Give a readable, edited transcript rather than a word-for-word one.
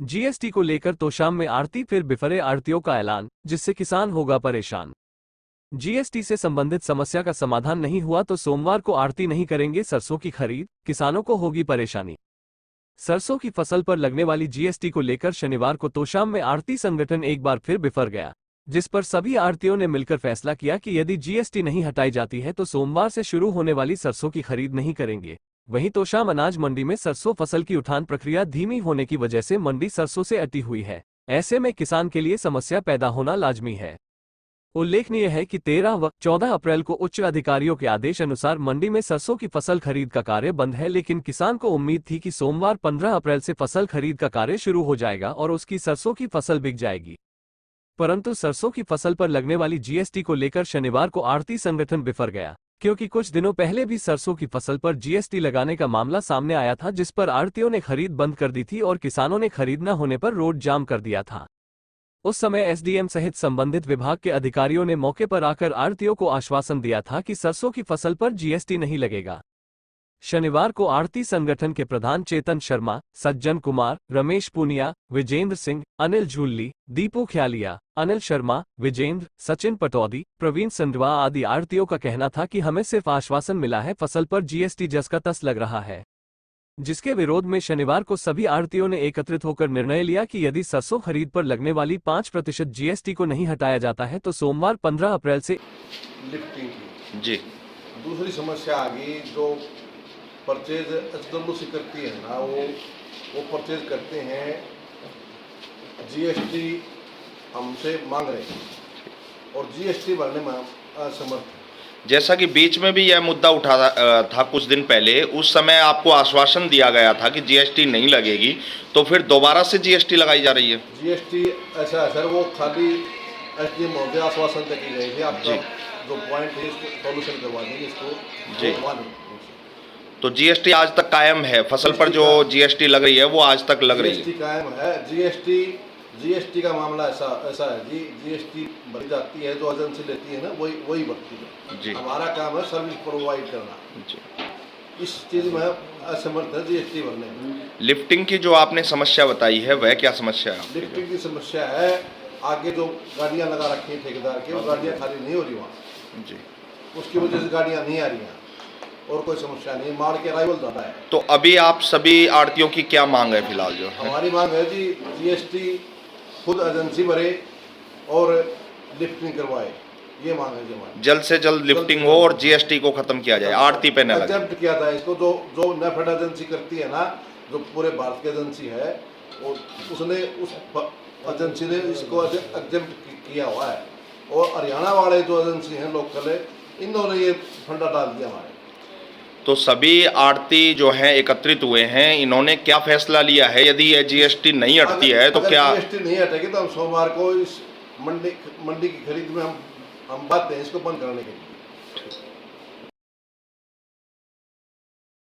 GST को लेकर तोशाम में आड़ती फिर बिफरे आड़तियों का ऐलान, जिससे किसान होगा परेशान। जीएसटी से संबंधित समस्या का समाधान नहीं हुआ तो सोमवार को आड़ती नहीं करेंगे सरसों की खरीद, किसानों को होगी परेशानी। सरसों की फसल पर लगने वाली जीएसटी को लेकर शनिवार को तोशाम में आड़ती संगठन एक बार फिर बिफर गया, जिस पर सभी आड़तियों ने मिलकर फैसला किया कि यदि जीएसटी नहीं हटाई जाती है तो सोमवार से शुरू होने वाली सरसों की खरीद नहीं करेंगे। वहीं तोशाम अनाज मंडी में सरसों फसल की उठान प्रक्रिया धीमी होने की वजह से मंडी सरसों से अटी हुई है। ऐसे में किसान के लिए समस्या पैदा होना लाजमी है। उल्लेखनीय है कि 13 व 14 अप्रैल को उच्च अधिकारियों के आदेश अनुसार मंडी में सरसों की फसल खरीद का कार्य बंद है, लेकिन किसान को उम्मीद थी कि सोमवार 15 अप्रैल से फसल खरीद का कार्य शुरू हो जाएगा और उसकी सरसों की फसल बिक जाएगी। परंतु सरसों की फसल पर लगने वाली जीएसटी को लेकर शनिवार को आड़ती संगठन बिफर गया, क्योंकि कुछ दिनों पहले भी सरसों की फसल पर जीएसटी लगाने का मामला सामने आया था, जिस पर आड़तियों ने खरीद बंद कर दी थी और किसानों ने खरीद न होने पर रोड जाम कर दिया था। उस समय एसडीएम सहित संबंधित विभाग के अधिकारियों ने मौके पर आकर आड़तियों को आश्वासन दिया था कि सरसों की फसल पर जीएसटी नहीं लगेगा। शनिवार को आड़ती संगठन के प्रधान चेतन शर्मा, सज्जन कुमार, रमेश पूनिया, विजेंद्र सिंह, अनिल झुल्ली, दीपू ख्यालिया, अनिल शर्मा, विजेंद्र, सचिन पटौदी, प्रवीण संधवा आदि आड़तियों का कहना था कि हमें सिर्फ आश्वासन मिला है, फसल पर जीएसटी जस का तस लग रहा है। जिसके विरोध में शनिवार को सभी आड़तियों ने एकत्रित होकर निर्णय लिया कि यदि सरसों खरीद पर लगने वाली 5% जीएसटी को नहीं हटाया जाता है तो सोमवार 15 अप्रैल से लिफ्टिंग की जी। दूसरी समस्या आ गई, जो परचेज एसडब्ल्यूसी करती है ना, वो परचेज करते हैं, जीएसटी हमसे मांग रहे हैं और जीएसटी भरने में असमर्थ है। जैसा कि बीच में भी यह मुद्दा उठा था कुछ दिन पहले, उस समय आपको आश्वासन दिया गया था कि जीएसटी नहीं लगेगी, तो फिर दोबारा से जीएसटी लगाई जा रही है। जीएसटी ऐसा है सर, वो खाली एसडीएम महोदय आश्वासन तक की गई थी, आप जी। जो पॉइंट है इसको सॉल्यूशन करवा देंगे इसको जी। तो जीएसटी आज तक कायम है, फसल पर जो जीएसटी लग रही है वो आज तक लग रही है। जीएसटी कायम है। जीएसटी का मामला ऐसा है जी, जीएसटी भरी जाती है, जो एजेंसी लेती है ना वही भरती है जी। हमारा काम है सर्विस प्रोवाइड करना। जी। इस चीज़ में असमर्थ है जीएसटी भरने में। लिफ्टिंग की जो आपने समस्या बताई है वह क्या समस्या है आपकी? लिफ्टिंग की समस्या है, आगे जो गाड़ियाँ लगा रखी हैं ठेकेदार की, वो गाड़ियाँ खाली नहीं हो रही वहाँ जी। उसकी वजह से गाड़ियाँ नहीं आ रही हैं, और कोई समस्या नहीं, माल के अराइवल ज़्यादा है। तो अभी आप सभी आड़तियों की क्या मांग है फिलहाल जो है? हमारी मांग है जी, जीएसटी खुद एजेंसी भरे और लिफ्टिंग करवाए, ये मांग है जी हमारी। जल्द से जल्द लिफ्टिंग हो और जीएसटी को खत्म किया जाए, आड़ती पे न लगे। एग्जेप्ट किया था इसको, जो नेफेड एजेंसी करती है ना, जो पूरे भारत की एजेंसी है, और उसने उस एजेंसी ने इसको एग्जेप्ट किया हुआ है, और हरियाणा वाले जो एजेंसी हैं लोकल है, इन्होंने ये फंडा डाल दिया हमारे। तो सभी आड़ती जो हैं एकत्रित हुए हैं, इन्होंने क्या फैसला लिया है? यदि ये जीएसटी नहीं हटती है तो क्या? जीएसटी नहीं हटेगी तो हम सोमवार को इस मंडी की खरीद में हम बात हैं इसको बंद करने के लिए।